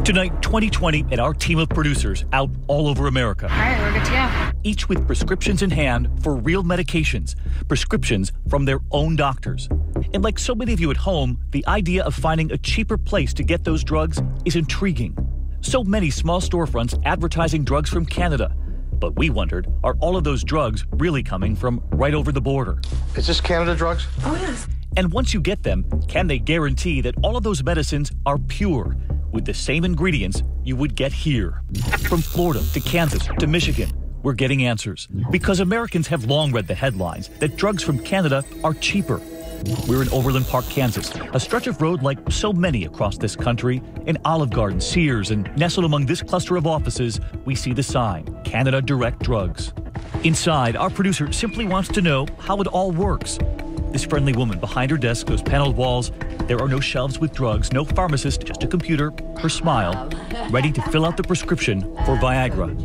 Tonight, 2020, and our team of producers out all over America. All right, we're good to go. Each with prescriptions in hand for real medications, prescriptions from their own doctors. And like so many of you at home, the idea of finding a cheaper place to get those drugs is intriguing. So many small storefronts advertising drugs from Canada. But we wondered, are all of those drugs really coming from right over the border? Is this Canada drugs? Oh, yes. And once you get them, can they guarantee that all of those medicines are pure, with the same ingredients you would get here? From Florida to Kansas to Michigan, we're getting answers. Because Americans have long read the headlines that drugs from Canada are cheaper. We're in Overland Park, Kansas, a stretch of road like so many across this country. An Olive Garden, Sears, and nestled among this cluster of offices, we see the sign, Canada Direct Drugs. Inside, our producer simply wants to know how it all works. This friendly woman behind her desk, those paneled walls, there are no shelves with drugs, no pharmacist, just a computer, her smile, ready to fill out the prescription for Viagra.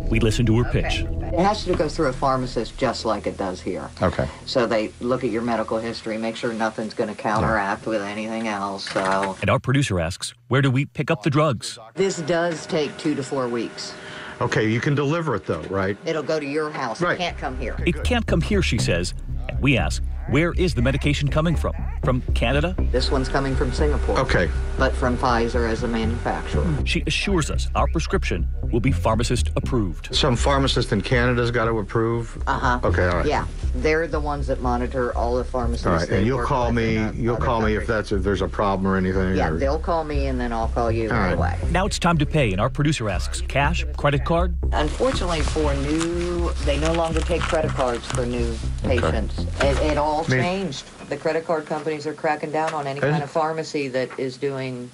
We listen to her pitch. It has to go through a pharmacist just like it does here. Okay. So they look at your medical history, make sure nothing's going to counteract with anything else. So. And our producer asks, where do we pick up the drugs? This does take 2 to 4 weeks. Okay, you can deliver it though, right? It'll go to your house. Right. It can't come here. It can't come here, she says. And we ask, where is the medication coming from? From Canada? This one's coming from Singapore. Okay. But from Pfizer as a manufacturer. She assures us our prescription will be pharmacist approved. Some pharmacist in Canada's got to approve? Uh-huh. Okay, all right. Yeah. They're the ones that monitor all the pharmacists. All right, they and you'll work call with me. in You'll other call me countries. if there's a problem or anything. Yeah, or... they'll call me and then I'll call you right away. Now it's time to pay, and our producer asks, cash, credit card? Unfortunately, for new, they no longer take credit cards for new patients. It all changed. The credit card companies are cracking down on any kind of pharmacy that is doing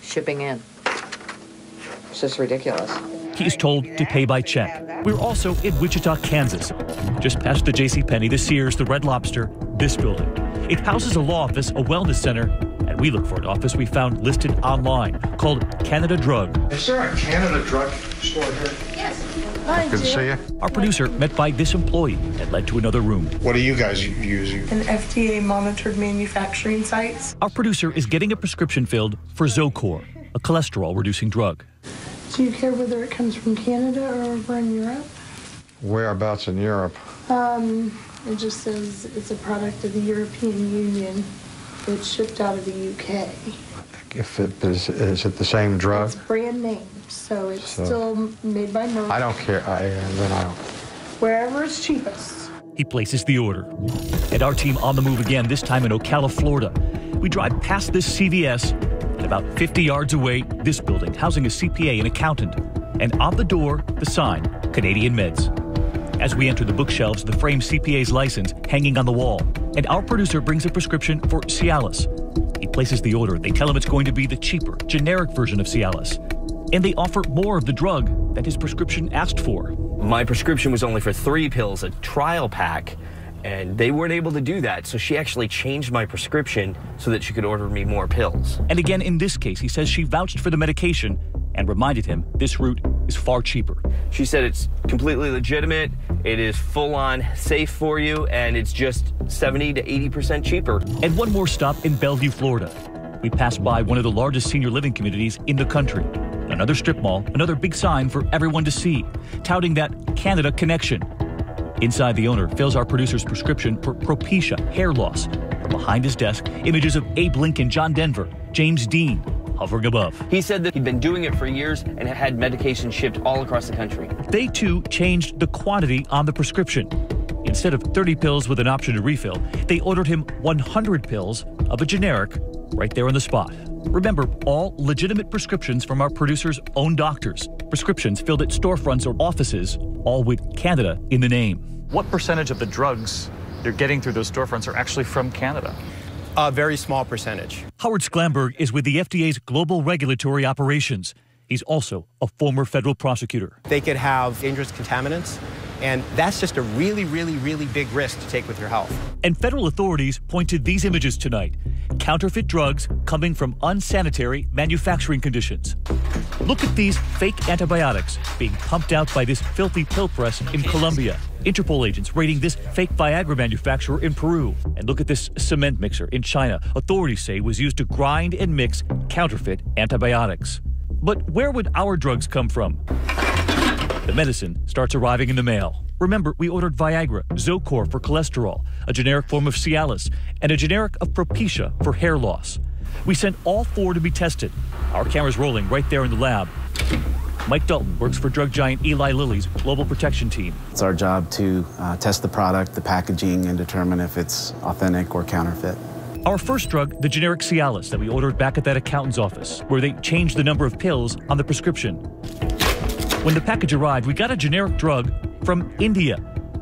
shipping in. It's just ridiculous. He's told to pay by check. We're also in Wichita, Kansas. Just past the JCPenney, the Sears, the Red Lobster, this building. It houses a law office, a wellness center, and we look for an office we found listed online called Canada Drug. Is there a Canada drug store here? Yes. Hi, Good to see you. Our producer met by this employee and led to another room. What do you guys use? An FDA-monitored manufacturing sites. Our producer is getting a prescription filled for Zocor, a cholesterol-reducing drug. Do you care whether it comes from Canada or over in Europe? Whereabouts in Europe? It just says it's a product of the European Union. It's shipped out of the UK. If it is it the same drug? It's brand name, so it's still made by Merck. I don't care. Then I don't. Wherever it's cheapest. He places the order. And our team on the move again, this time in Ocala, Florida. We drive past this CVS, and about 50 yards away, this building housing a CPA and accountant. And on the door, the sign, Canadian Meds. As we enter the bookshelves, the framed CPA's license hanging on the wall. And our producer brings a prescription for Cialis. He places the order. They tell him it's going to be the cheaper, generic version of Cialis. And they offer more of the drug than his prescription asked for. My prescription was only for 3 pills, a trial pack, and they weren't able to do that. So she actually changed my prescription so that she could order me more pills. And again, in this case, he says she vouched for the medication and reminded him this route is far cheaper. She said it's completely legitimate, it is full-on safe for you, and it's just 70 to 80% cheaper. And one more stop in Bellevue, Florida. We pass by one of the largest senior living communities in the country. Another strip mall, another big sign for everyone to see, touting that Canada connection. Inside, the owner fills our producer's prescription for Propecia hair loss. From behind his desk, images of Abe Lincoln, John Denver, James Dean, hovering above. He said that he'd been doing it for years and had medication shipped all across the country. They, too, changed the quantity on the prescription. Instead of 30 pills with an option to refill, they ordered him 100 pills of a generic right there on the spot. Remember, all legitimate prescriptions from our producer's own doctors. Prescriptions filled at storefronts or offices, all with Canada in the name. What percentage of the drugs you're getting through those storefronts are actually from Canada? A very small percentage. Howard Sklamberg is with the FDA's Global Regulatory Operations. He's also a former federal prosecutor. They could have dangerous contaminants And that's just a really, really, really big risk to take with your health. And federal authorities point to these images tonight. Counterfeit drugs coming from unsanitary manufacturing conditions. Look at these fake antibiotics being pumped out by this filthy pill press in Colombia. Interpol agents raiding this fake Viagra manufacturer in Peru. And look at this cement mixer in China. Authorities say was used to grind and mix counterfeit antibiotics. But where would our drugs come from? The medicine starts arriving in the mail. Remember, we ordered Viagra, Zocor for cholesterol, a generic form of Cialis, and a generic of Propecia for hair loss. We sent all 4 to be tested. Our camera's rolling right there in the lab. Mike Dalton works for drug giant Eli Lilly's global protection team. It's our job to test the product, the packaging, and determine if it's authentic or counterfeit. Our first drug, the generic Cialis that we ordered back at that accountant's office, where they changed the number of pills on the prescription. When the package arrived, we got a generic drug from India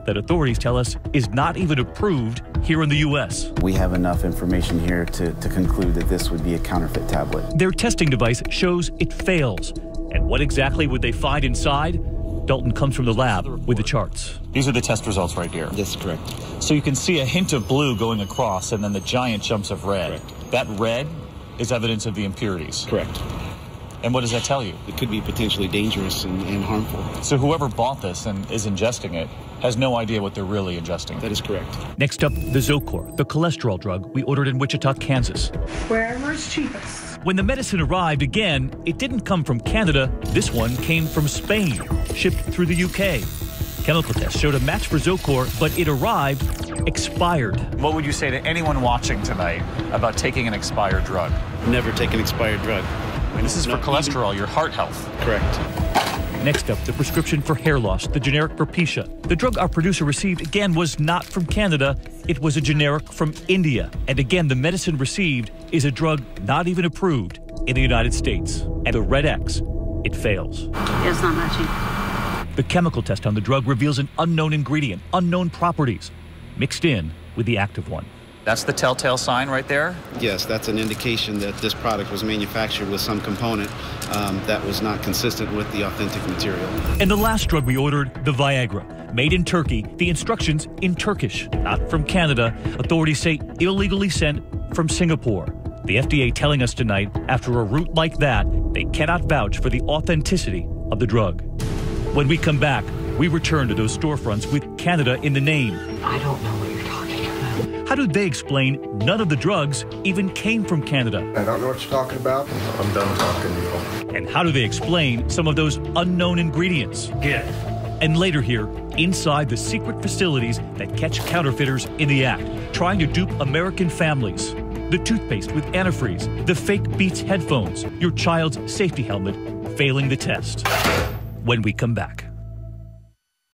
that authorities tell us is not even approved here in the U.S. We have enough information here to conclude that this would be a counterfeit tablet. Their testing device shows it fails. And what exactly would they find inside? Dalton comes from the lab with the charts. These are the test results right here. That's correct. So you can see a hint of blue going across and then the giant chunks of red. Correct. That red is evidence of the impurities. Correct. And what does that tell you? It could be potentially dangerous and harmful. So whoever bought this and is ingesting it has no idea what they're really ingesting. That is correct. Next up, the Zocor, the cholesterol drug we ordered in Wichita, Kansas. Wherever's cheapest. When the medicine arrived again, it didn't come from Canada. This one came from Spain, shipped through the UK. Chemical tests showed a match for Zocor, but it arrived expired. What would you say to anyone watching tonight about taking an expired drug? Never take an expired drug. I mean, this is for cholesterol, your heart health. Correct. Next up, the prescription for hair loss, the generic Propecia. The drug our producer received, again, was not from Canada. It was a generic from India. And again, the medicine received is a drug not even approved in the United States. And the red X, it fails. It's not matching. The chemical test on the drug reveals an unknown ingredient, unknown properties, mixed in with the active one. That's the telltale sign right there? Yes, that's an indication that this product was manufactured with some component that was not consistent with the authentic material. And the last drug we ordered, the Viagra, made in Turkey, the instructions in Turkish, not from Canada. Authorities say illegally sent from Singapore. The FDA telling us tonight, after a route like that, they cannot vouch for the authenticity of the drug. When we come back, we return to those storefronts with Canada in the name. I don't know what you're talking about. How do they explain none of the drugs even came from Canada? I don't know what you're talking about. I'm done talking to you. And how do they explain some of those unknown ingredients? Yeah. And later here, inside the secret facilities that catch counterfeiters in the act, trying to dupe American families. The toothpaste with antifreeze, the fake Beats headphones, your child's safety helmet failing the test. When we come back.